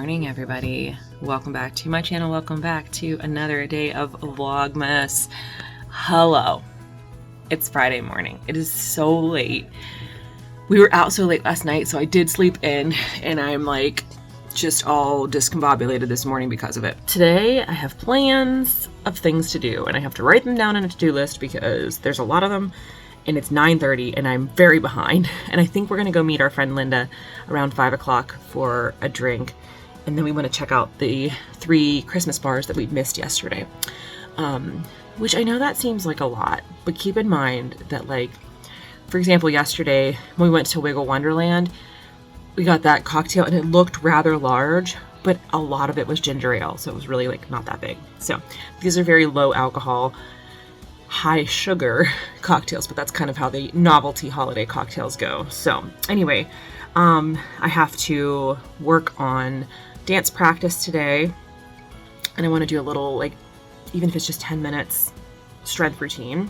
morning, everybody. Welcome back to my channel. Welcome back to another day of Vlogmas. Hello. It's Friday morning. It is so late. We were out so late last night, so I did sleep in, and I'm like just all discombobulated this morning because of it. Today, I have plans of things to do, and I have to write them down on a to-do list because there's a lot of them, and it's 9:30 and I'm very behind. And I think we're gonna go meet our friend Linda around 5 o'clock for a drink. And then we wanna check out the 3 Christmas bars that we missed yesterday. Which I know that seems like a lot, but keep in mind that, like, for example, yesterday when we went to Wiggle Wonderland, we got that cocktail and it looked rather large, but a lot of it was ginger ale. So it was really like not that big. So these are very low alcohol, high sugar cocktails, but that's kind of how the novelty holiday cocktails go. So anyway, I have to work on dance practice today, and I want to do a little, like, even if it's just 10 minutes strength routine.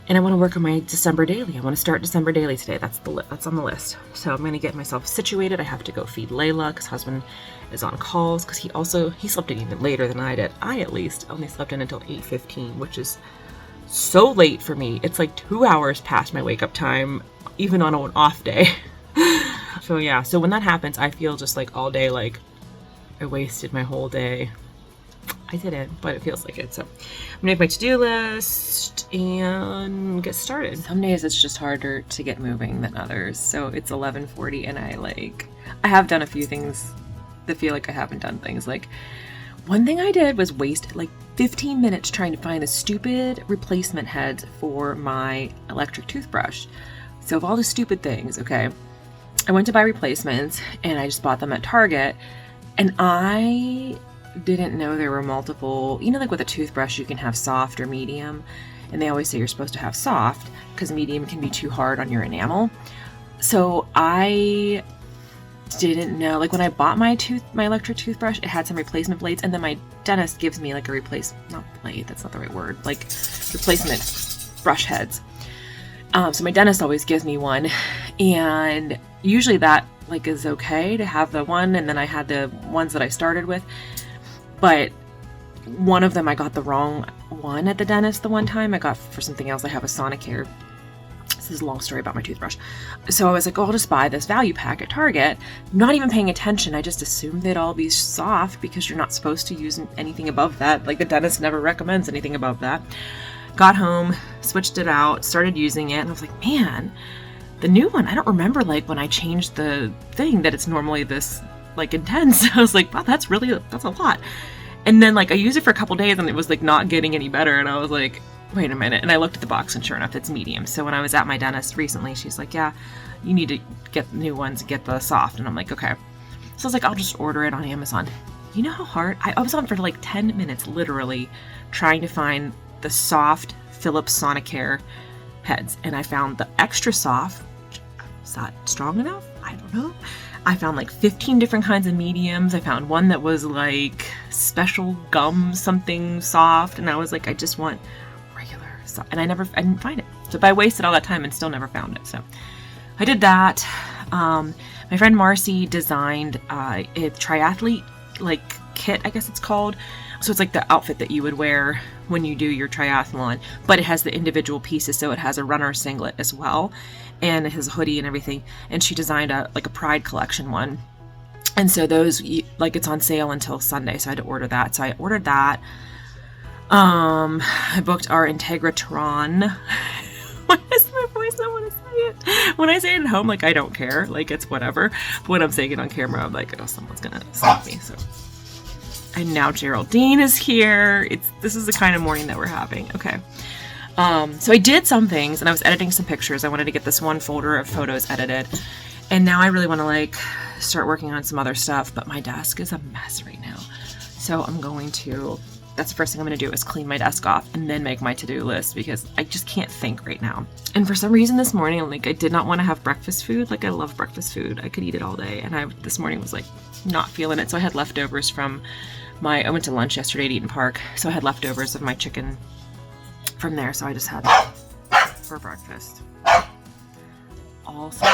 And I want to work on my December daily. I want to start December daily today. That's on the list. So I'm going to get myself situated. I have to go feed Layla because husband is on calls because he slept in even later than I did. I at least only slept in until 8:15, which is so late for me. It's like 2 hours past my wake up time, even on an off day. So yeah, so when that happens, I feel just like all day like I wasted my whole day. I didn't, but it feels like it. So I'm gonna make my to-do list and get started. Some days it's just harder to get moving than others. So it's 11:40 and I have done a few things that feel like I haven't done things. Like, one thing I did was waste like 15 minutes trying to find the stupid replacement heads for my electric toothbrush. So of all the stupid things, okay, I went to buy replacements and I just bought them at Target, and I didn't know there were multiple, like with a toothbrush you can have soft or medium, and they always say you're supposed to have soft because medium can be too hard on your enamel. So I didn't know, like when I bought my electric toothbrush, it had some replacement blades, and then my dentist gives me like a not blade, that's not the right word, like replacement brush heads. So my dentist always gives me one, and usually that like is okay to have the one, and then I had the ones that I started with, but one of them I got the wrong one at the dentist the one time. I got for something else. I have a Sonicare. This is a long story about my toothbrush. So I was like, oh, I'll just buy this value pack at Target. Not even paying attention. I just assumed they'd all be soft because you're not supposed to use anything above that. Like, the dentist never recommends anything above that. Got home, switched it out, started using it, and I was like, man, the new one, I don't remember like when I changed the thing that it's normally this like intense. I was like, wow, that's a lot. And then like I used it for a couple days and it was like not getting any better, and I was like, wait a minute. And I looked at the box and sure enough, it's medium. So when I was at my dentist recently, she's like, yeah, you need to get new ones and get the soft. And I'm like, okay. So I was like, I'll just order it on Amazon. You know how hard? I was on for like 10 minutes, literally, trying to find the soft Philips Sonicare heads. And I found the extra soft. Is that strong enough? I don't know. I found like 15 different kinds of mediums. I found one that was like special gum something soft. And I was like, I just want regular soft. And I didn't find it. So I wasted all that time and still never found it. So I did that. My friend Marcy designed a triathlete like kit, I guess it's called. So it's like the outfit that you would wear when you do your triathlon, but it has the individual pieces. So it has a runner singlet as well, and it has a hoodie and everything. And she designed a Pride collection one. And so those, like, it's on sale until Sunday. So I had to order that. So I ordered that. I booked our Integratron. Why is my voice not want to say it? When I say it at home, like, I don't care. Like, it's whatever. But when I'm saying it on camera, I'm like, oh, someone's going to stop me. So. And now Geraldine is here. This is the kind of morning that we're having. Okay. So I did some things, and I was editing some pictures. I wanted to get this one folder of photos edited. And now I really want to like start working on some other stuff, but my desk is a mess right now. So that's the first thing I'm going to do is clean my desk off and then make my to-do list, because I just can't think right now. And for some reason this morning, like, I did not want to have breakfast food. Like, I love breakfast food. I could eat it all day. And this morning was like not feeling it. So I had leftovers from I went to lunch yesterday at Eaton Park. So I had leftovers of my chicken from there. So I just had that for breakfast. Also,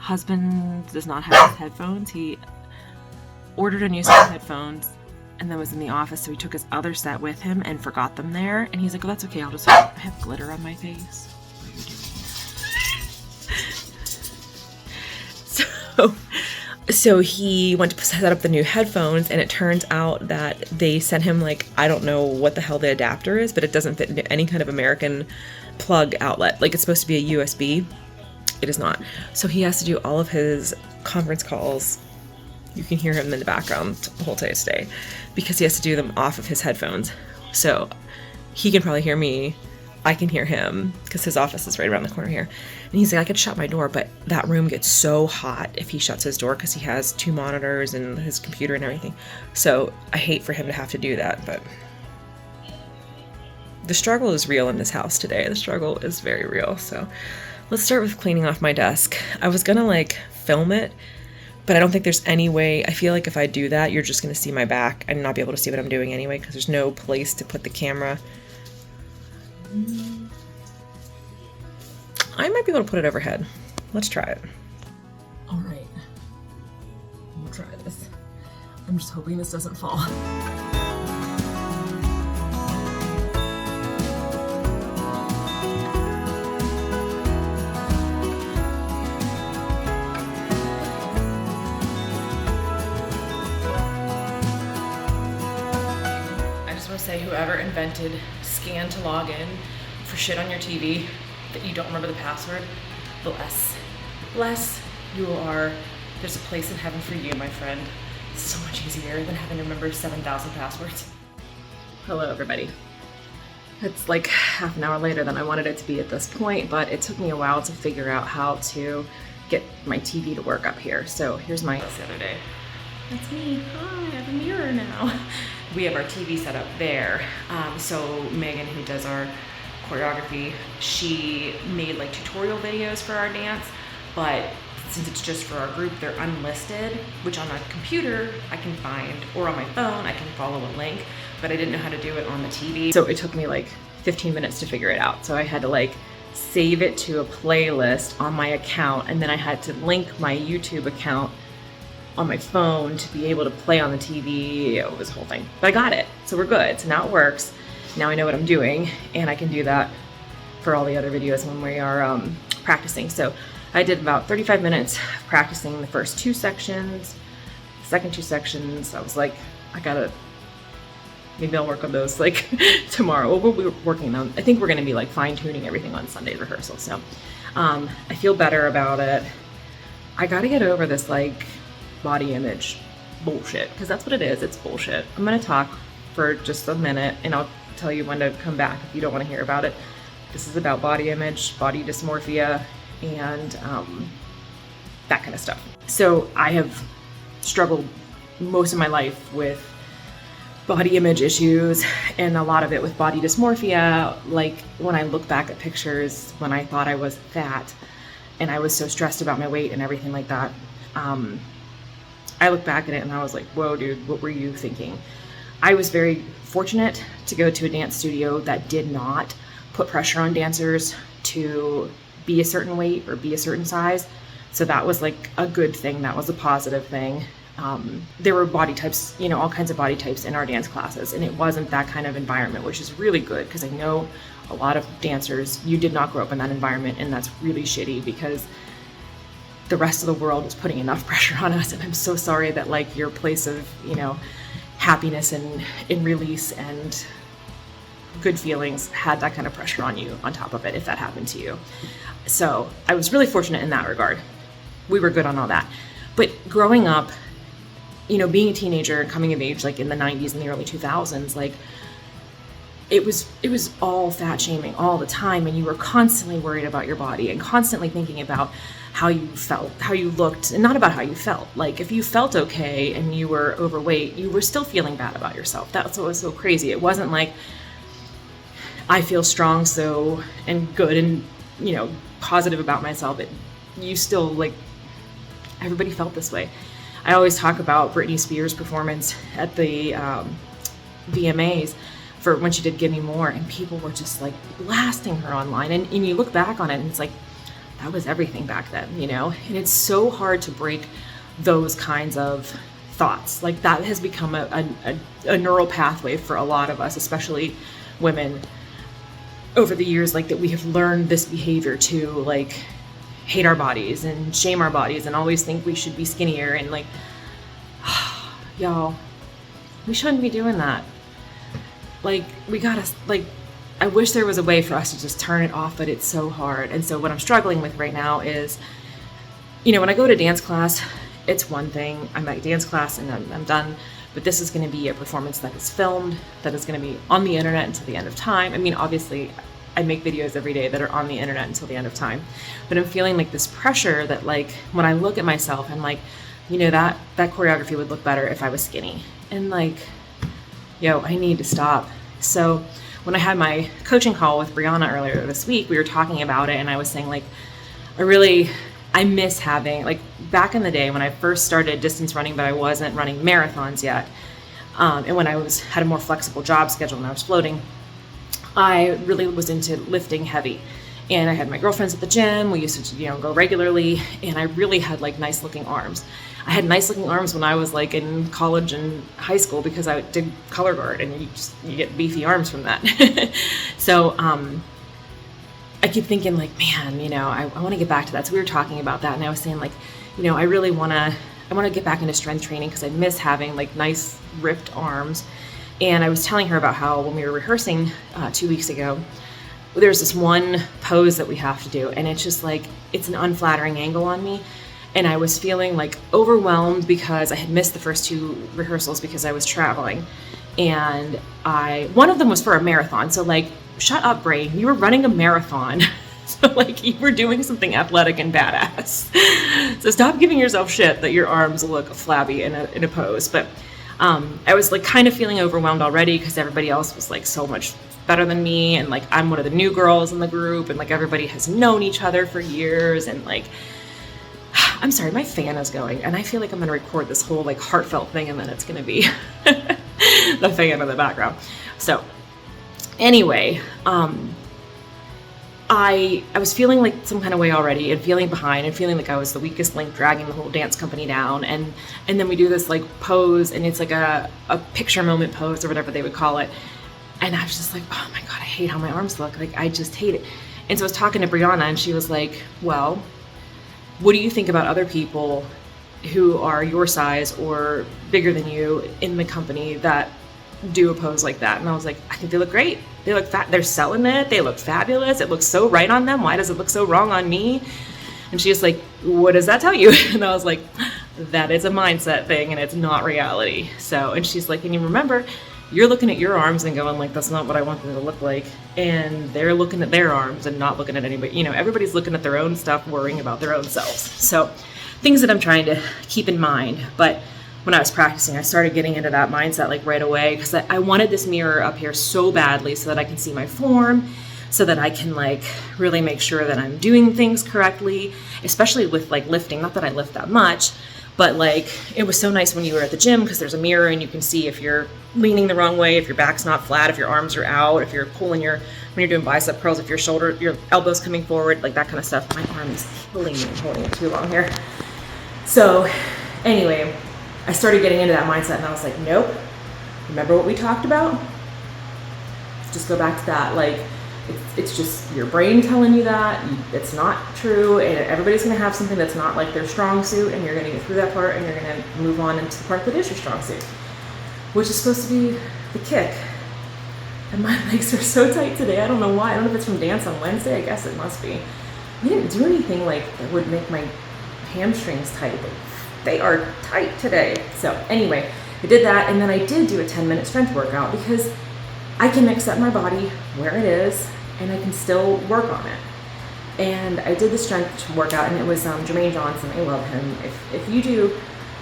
husband does not have his headphones. He ordered a new set of headphones and then was in the office, so he took his other set with him and forgot them there. And he's like, "Oh, that's okay. I have glitter on my face." So he went to set up the new headphones, and it turns out that they sent him, like, I don't know what the hell the adapter is, but it doesn't fit into any kind of American plug outlet. Like, it's supposed to be a USB. It is not. So he has to do all of his conference calls. You can hear him in the background the whole day today because he has to do them off of his headphones. So he can probably hear me. I can hear him because his office is right around the corner here. And he's like, I could shut my door, but that room gets so hot if he shuts his door because he has 2 monitors and his computer and everything. So I hate for him to have to do that, but the struggle is real in this house today. The struggle is very real. So let's start with cleaning off my desk. I was gonna like film it, but I don't think there's any way. I feel like if I do that, you're just gonna see my back and not be able to see what I'm doing anyway because there's no place to put the camera. I might be able to put it overhead. Let's try it. All right, we'll try this. I'm just hoping this doesn't fall. I just want to say, whoever invented scan to log in for shit on your TV that you don't remember the password, bless you are. There's a place in heaven for you, my friend. It's so much easier than having to remember 7,000 passwords. Hello, everybody. It's like half an hour later than I wanted it to be at this point, but it took me a while to figure out how to get my TV to work up here. So here's my the other day. That's me. Hi, I have a mirror now. We have our TV set up there. So Megan, who does our choreography, she made like tutorial videos for our dance, but since it's just for our group, they're unlisted, which on a computer I can find, or on my phone I can follow a link, but I didn't know how to do it on the TV. So it took me like 15 minutes to figure it out. So I had to like save it to a playlist on my account, and then I had to link my YouTube account on my phone to be able to play on the TV. It was a whole thing, but I got it. So we're good. So now it works. Now I know what I'm doing, and I can do that for all the other videos when we are practicing. So I did about 35 minutes practicing the first 2 sections, the second 2 sections. I was like, maybe I'll work on those like tomorrow. We'll be working on, I think we're gonna be like fine tuning everything on Sunday's rehearsal. So I feel better about it. I gotta get over this like body image bullshit, because that's what it is. It's bullshit. I'm gonna talk for just a minute and I'll tell you when to come back if you don't want to hear about it. This is about body image, body dysmorphia, and that kind of stuff. So I have struggled most of my life with body image issues, and a lot of it with body dysmorphia. Like when I look back at pictures when I thought I was fat and I was so stressed about my weight and everything like that, I look back at it and I was like, whoa dude, what were you thinking? I was very fortunate to go to a dance studio that did not put pressure on dancers to be a certain weight or be a certain size. So that was like a good thing. That was a positive thing. There were body types, you know, all kinds of body types in our dance classes, and it wasn't that kind of environment, which is really good because I know a lot of dancers, you did not grow up in that environment, and that's really shitty because the rest of the world is putting enough pressure on us. And I'm so sorry that like your place of, you know, happiness and in release and good feelings had that kind of pressure on you on top of it, if that happened to you. So I was really fortunate in that regard. We were good on all that. But growing up, you know, being a teenager and coming of age like in the 90s and the early 2000s, like it was all fat shaming all the time, and you were constantly worried about your body and constantly thinking about how you felt, how you looked, and not about how you felt. Like if you felt okay and you were overweight, you were still feeling bad about yourself. That's what was so crazy. It wasn't like I feel strong and good and, you know, positive about myself. You still, like, everybody felt this way. I always talk about Britney Spears' performance at the VMAs for when she did Give Me More, and people were just like blasting her online, and you look back on it and it's like, that was everything back then, you know? And it's so hard to break those kinds of thoughts. Like that has become a neural pathway for a lot of us, especially women, over the years, like that we have learned this behavior to like hate our bodies and shame our bodies and always think we should be skinnier. And like, y'all, we shouldn't be doing that. Like, we gotta, like, I wish there was a way for us to just turn it off, but it's so hard. And so what I'm struggling with right now is, you know, when I go to dance class, it's one thing. I'm at dance class and I'm done. But this is going to be a performance that is filmed, that is going to be on the internet until the end of time. I mean, obviously, I make videos every day that are on the internet until the end of time. But I'm feeling like this pressure that, like, when I look at myself, I'm like, you know, that choreography would look better if I was skinny. And like, yo, I need to stop. So when I had my coaching call with Brianna earlier this week, we were talking about it, and I was saying, like, I miss having, like, back in the day when I first started distance running, but I wasn't running marathons yet, and when I had a more flexible job schedule and I was floating, I really was into lifting heavy. And I had my girlfriends at the gym. We used to, you know, go regularly, and I really had like nice looking arms. I had nice looking arms when I was like in college and high school because I did color guard, and you get beefy arms from that. So I keep thinking like, man, you know, I want to get back to that. So we were talking about that, and I was saying like, you know, I really want to get back into strength training because I miss having like nice ripped arms. And I was telling her about how when we were rehearsing 2 weeks ago, there's this one pose that we have to do, and it's just like, it's an unflattering angle on me. And I was feeling like overwhelmed because I had missed the first 2 rehearsals because I was traveling. And one of them was for a marathon. So like, shut up, brain. You were running a marathon. So like, you were doing something athletic and badass. So stop giving yourself shit that your arms look flabby in a pose. But I was like kind of feeling overwhelmed already because everybody else was like so much better than me. And like, I'm one of the new girls in the group, and like everybody has known each other for years. And like, I'm sorry, my fan is going, and I feel like I'm going to record this whole like heartfelt thing, and then it's going to be the fan in the background. So anyway, I was feeling like some kind of way already, and feeling behind, and feeling like I was the weakest link dragging the whole dance company down. And then we do this like pose, and it's like a picture moment pose or whatever they would call it. And I was just like, oh my God, I hate how my arms look. Like, I just hate it. And so I was talking to Brianna, and she was like, well, what do you think about other people who are your size or bigger than you in the company that do a pose like that? And I was like, I think they look great. They look fat. They're selling it. They look fabulous. It looks so right on them. Why does it look so wrong on me? And she was like, what does that tell you? And I was like, that is a mindset thing, and it's not reality. So, and she's like, and you remember, you're looking at your arms and going like, that's not what I want them to look like. And they're looking at their arms and not looking at anybody. You know, everybody's looking at their own stuff, worrying about their own selves. So things that I'm trying to keep in mind. But when I was practicing, I started getting into that mindset like right away, because I wanted this mirror up here so badly so that I can see my form, so that I can like really make sure that I'm doing things correctly, especially with like lifting. Not that I lift that much, but like, it was so nice when you were at the gym because there's a mirror and you can see if you're leaning the wrong way, if your back's not flat, if your arms are out, if you're pulling when you're doing bicep curls, if your elbow's coming forward, like that kind of stuff. My arm is killing me, holding it too long here. So anyway, I started getting into that mindset, and I was like, nope. Remember what we talked about? Just go back to that. Like, it's just your brain telling you that. It's not true, and everybody's going to have something that's not like their strong suit, and you're going to get through that part, and you're going to move on into the part that is your strong suit, which is supposed to be the kick. And my legs are so tight today. I don't know why. I don't know if it's from dance on Wednesday. I guess it must be. We didn't do anything like that would make my hamstrings tight, but they are tight today. So anyway, I did that, and then I did do a 10-minute strength workout because I can accept my body where it is, and I can still work on it. And I did the strength workout, and it was Jermaine Johnson. I love him. If you do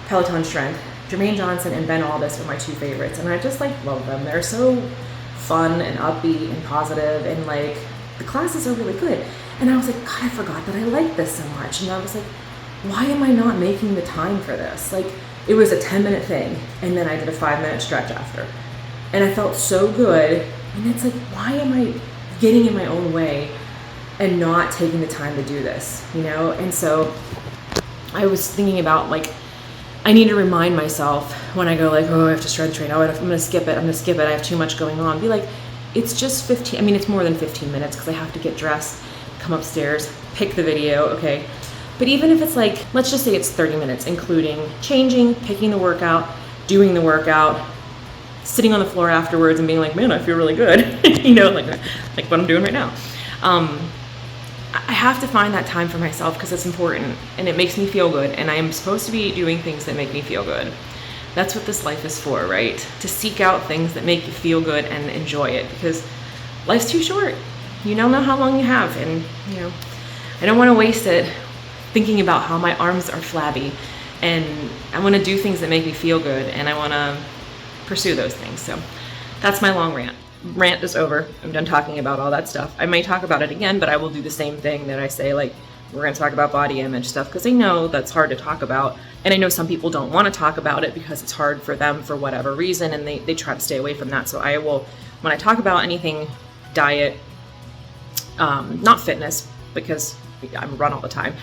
Peloton strength, Jermaine Johnson and Ben Aldis are my 2 favorites, and I just like love them. They're so fun and upbeat and positive, and like the classes are really good. And I was like, God, I forgot that I like this so much. And I was like, why am I not making the time for this? Like, it was a 10-minute thing, and then I did a 5-minute stretch after. And I felt so good. And it's like, why am I getting in my own way and not taking the time to do this, you know? And so I was thinking about, like, I need to remind myself when I go like, oh, I have to strength train. Oh, I'm going to skip it. I have too much going on. Be like, it's just 15. I mean, it's more than 15 minutes because I have to get dressed, come upstairs, pick the video. Okay. But even if it's like, let's just say it's 30 minutes, including changing, picking the workout, doing the workout, sitting on the floor afterwards and being like, man, I feel really good. You know, like what I'm doing right now. I have to find that time for myself because it's important and it makes me feel good, and I am supposed to be doing things that make me feel good. That's what this life is for, right? To seek out things that make you feel good and enjoy it, because life's too short. You don't know how long you have, and you know, I don't want to waste it thinking about how my arms are flabby, and I want to do things that make me feel good, and I want to pursue those things. So that's my long rant. Rant is over. I'm done talking about all that stuff. I may talk about it again, but I will do the same thing that I say, like, we're going to talk about body image stuff, because I know that's hard to talk about, and I know some people don't want to talk about it because it's hard for them for whatever reason, and they try to stay away from that. So I will, when I talk about anything diet, not fitness, because I run all the time,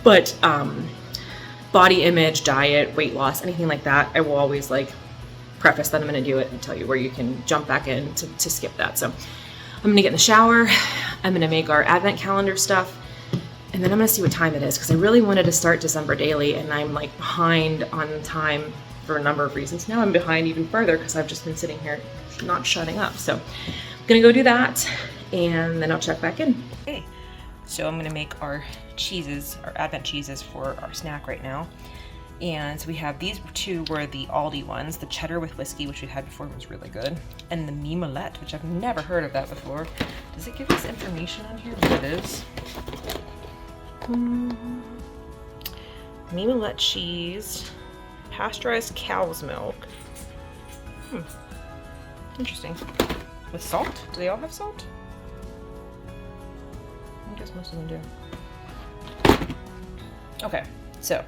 but body image, diet, weight loss, anything like that, I will always like preface that I'm going to do it and tell you where you can jump back in to skip that. So I'm going to get in the shower. I'm going to make our advent calendar stuff, and then I'm going to see what time it is, because I really wanted to start December daily, and I'm like behind on time for a number of reasons. Now I'm behind even further because I've just been sitting here not shutting up. So I'm going to go do that, and then I'll check back in. Okay, so I'm going to make our cheeses, our advent cheeses for our snack right now. And so we have these two were the Aldi ones, the cheddar with whiskey, which we've had before, was really good, and the mimolette, which I've never heard of that before. Does it give us information on here what it is? Mimolette cheese, pasteurized cow's milk. Interesting. With salt? Do they all have salt? I guess most of them do. Okay, so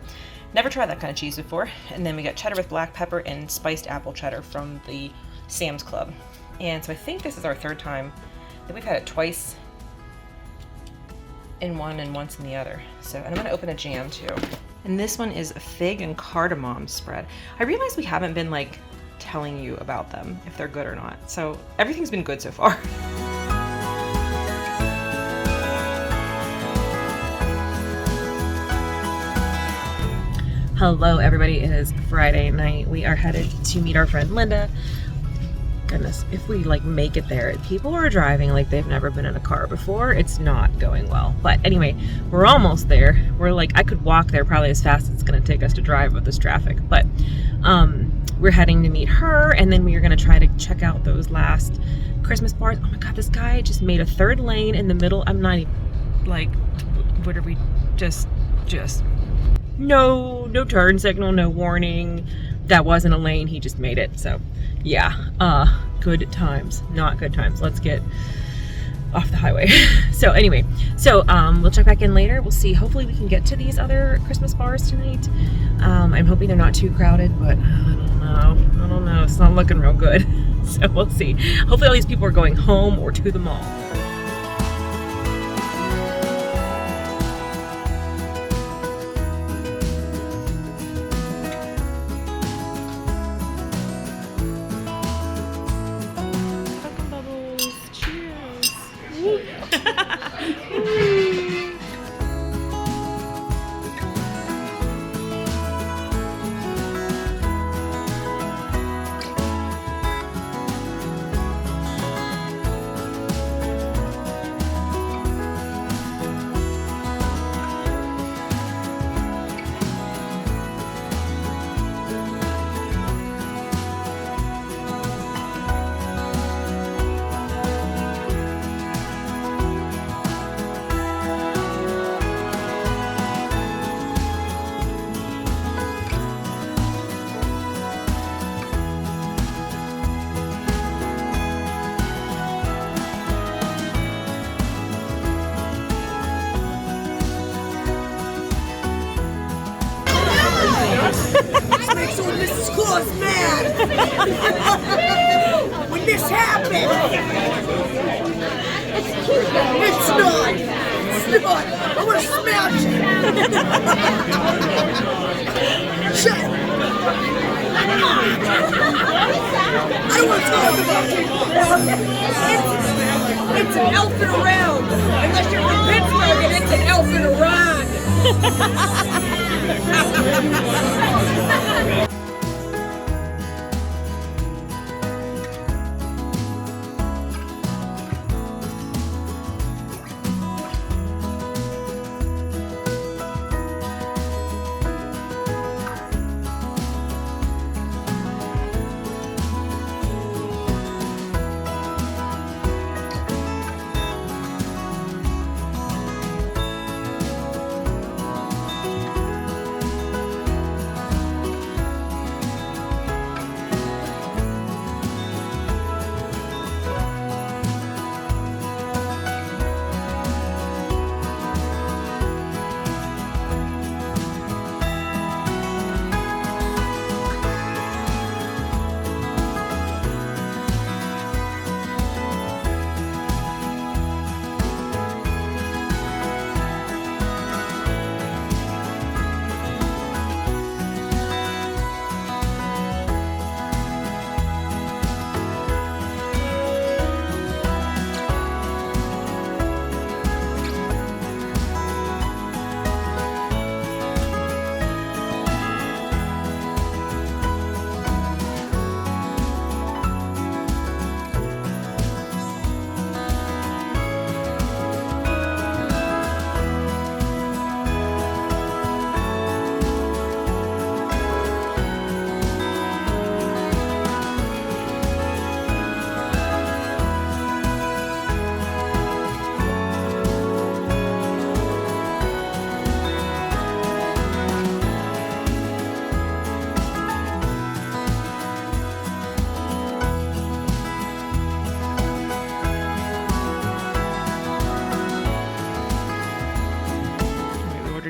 never tried that kind of cheese before. And then we got cheddar with black pepper and spiced apple cheddar from the Sam's Club. And so I think this is our third time. I think we've had it twice in one and once in the other. So, and I'm gonna open a jam too. And this one is a fig and cardamom spread. I realize we haven't been like telling you about them, if they're good or not. So everything's been good so far. Hello everybody, it is Friday night. We are headed to meet our friend Linda. Goodness, if we like make it there, people are driving like they've never been in a car before. It's not going well. But anyway, we're almost there. We're like, I could walk there probably as fast as it's gonna take us to drive with this traffic. But we're heading to meet her, and then we are gonna try to check out those last Christmas bars. Oh my God, this guy just made a third lane in the middle. I'm not even, like, what are we, just no turn signal, no warning. That wasn't a lane, he just made it. So yeah, good times, not good times. Let's get off the highway. So anyway, so we'll check back in later. We'll see, hopefully we can get to these other Christmas bars tonight. I'm hoping they're not too crowded, but I don't know, it's not looking real good. So we'll see. Hopefully all these people are going home or to the mall. This makes old Mrs. Claus mad when this happened. It's not! It's not! I'm gonna smash it! Shut up! I don't want to talk about it! It's an elephant around! Unless you're from Pittsburgh and it's an elephant around!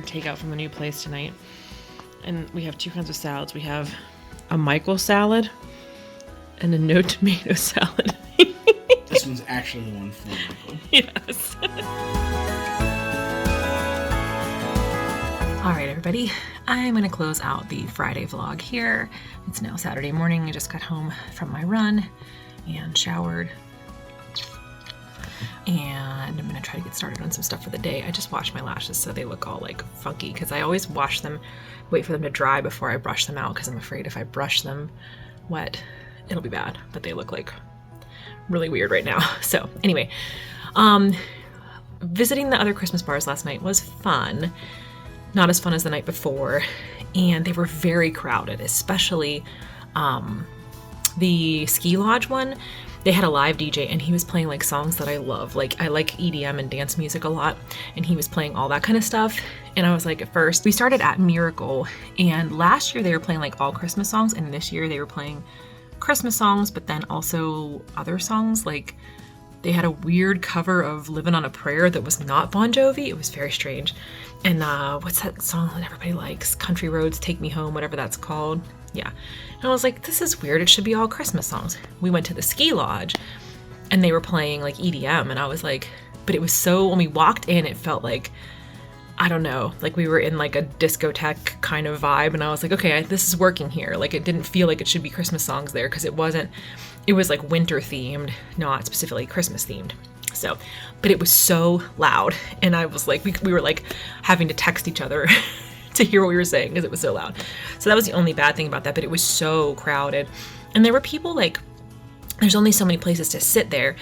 Takeout from the new place tonight, and we have two kinds of salads. We have a Michael salad and a no tomato salad. This one's actually the one for Michael. Yes. All right, everybody, I'm gonna close out the Friday vlog here. It's now Saturday morning. I just got home from my run and showered, and I'm gonna try to get started on some stuff for the day. I just washed my lashes so they look all like funky, because I always wash them, wait for them to dry before I brush them out, because I'm afraid if I brush them wet, it'll be bad. But they look like really weird right now. So anyway, visiting the other Christmas bars last night was fun. Not as fun as the night before, and they were very crowded, especially the ski lodge one. They had a live DJ, and he was playing like songs that I love. Like, I like EDM and dance music a lot, and he was playing all that kind of stuff. And I was like, at first, we started at Miracle, and last year they were playing like all Christmas songs, and this year they were playing Christmas songs, but then also other songs. Like, they had a weird cover of Living on a Prayer that was not Bon Jovi. It was very strange. And what's that song that everybody likes? Country Roads, Take Me Home, whatever that's called. Yeah. And I was like, this is weird. It should be all Christmas songs. We went to the ski lodge, and they were playing like EDM, and I was like, but it was so, when we walked in, it felt like, I don't know, like we were in like a discotheque kind of vibe, and I was like, okay, this is working here. Like, it didn't feel like it should be Christmas songs there, because it wasn't, it was like winter themed, not specifically Christmas themed. So, but it was so loud, and I was like, we were like having to text each other to hear what we were saying, because it was so loud. So that was the only bad thing about that, but it was so crowded, and there were people like, there's only so many places to sit there,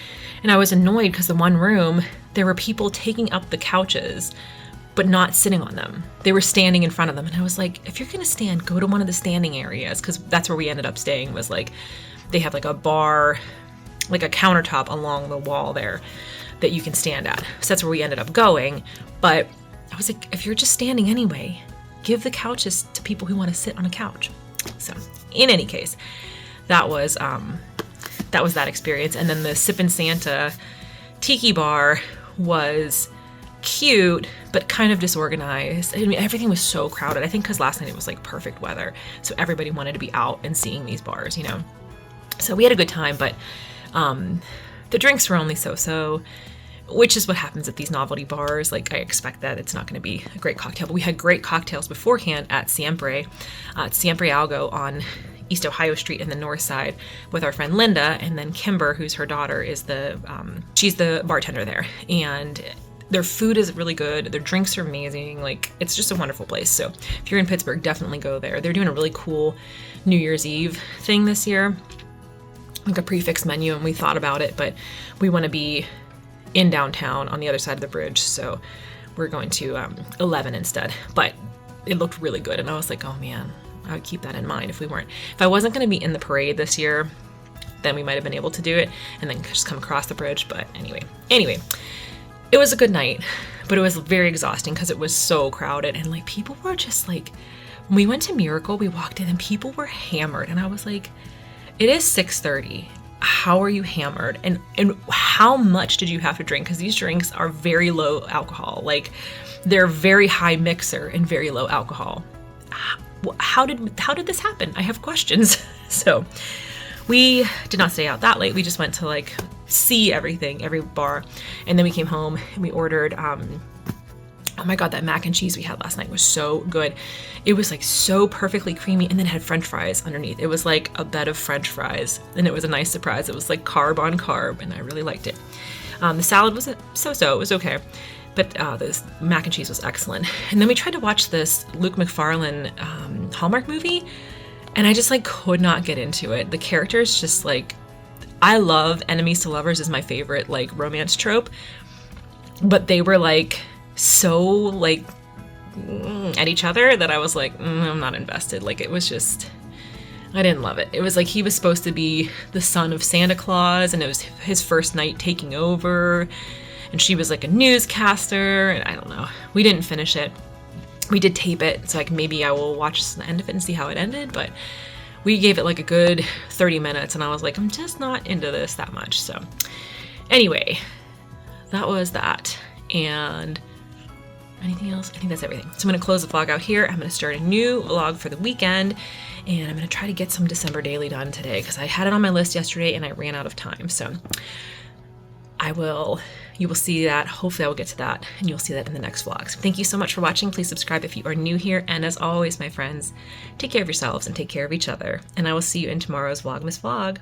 and I was annoyed because the one room, there were people taking up the couches but not sitting on them. They were standing in front of them, and I was like, if you're gonna stand, go to one of the standing areas, because that's where we ended up staying. Was like, they have like a bar, like a countertop along the wall there that you can stand at. So that's where we ended up going. But I was like, if you're just standing anyway, give the couches to people who want to sit on a couch. So in any case, that was that experience. And then the Sippin' Santa tiki bar was cute, but kind of disorganized. I mean, everything was so crowded. I think because last night it was like perfect weather, so everybody wanted to be out and seeing these bars, you know. So we had a good time, but the drinks were only so-so. which is what happens at these novelty bars. Like, I expect that it's not going to be a great cocktail, but we had great cocktails beforehand at Siempre Algo on East Ohio Street in the north side with our friend Linda, and then Kimber, who's her daughter, is she's the bartender there, and their food is really good. Their drinks are amazing. Like, it's just a wonderful place. So if you're in Pittsburgh, definitely go there. They're doing a really cool New Year's Eve thing this year, like a prefix menu, and we thought about it, but we want to be in downtown on the other side of the bridge, so we're going to 11 instead. But it looked really good, and I was like, oh man, I would keep that in mind if I wasn't going to be in the parade this year, then we might have been able to do it and then just come across the bridge. But anyway, it was a good night, but it was very exhausting because it was so crowded, and like people were just like, when we went to Miracle, we walked in and people were hammered, and I was like, it is 6:30. How are you hammered? And how much did you have to drink? Because these drinks are very low alcohol. Like, they're very high mixer and very low alcohol. How did this happen? I have questions. So we did not stay out that late. We just went to like see everything, every bar. And then we came home and we ordered, oh my God, that mac and cheese we had last night was so good. It was like so perfectly creamy, and then it had French fries underneath. It was like a bed of French fries, and it was a nice surprise. It was like carb on carb, and I really liked it. The salad was so-so, it was okay. But this mac and cheese was excellent. And then we tried to watch this Luke McFarlane Hallmark movie, and I just like could not get into it. The characters just like, I love enemies to lovers is my favorite like romance trope, but they were like so like at each other that I was like, I'm not invested. Like, it was just, I didn't love it. It was like he was supposed to be the son of Santa Claus, and it was his first night taking over, and she was like a newscaster, and I don't know. We didn't finish it. We did tape it, so like maybe I will watch the end of it and see how it ended, but we gave it like a good 30 minutes, and I was like, I'm just not into this that much. So anyway, that was that. And anything else? I think that's everything. So I'm going to close the vlog out here. I'm going to start a new vlog for the weekend, and I'm going to try to get some December daily done today because I had it on my list yesterday and I ran out of time. So you will see that. Hopefully I will get to that, and you'll see that in the next vlogs. Thank you so much for watching. Please subscribe if you are new here. And as always, my friends, take care of yourselves and take care of each other. And I will see you in tomorrow's Vlogmas vlog.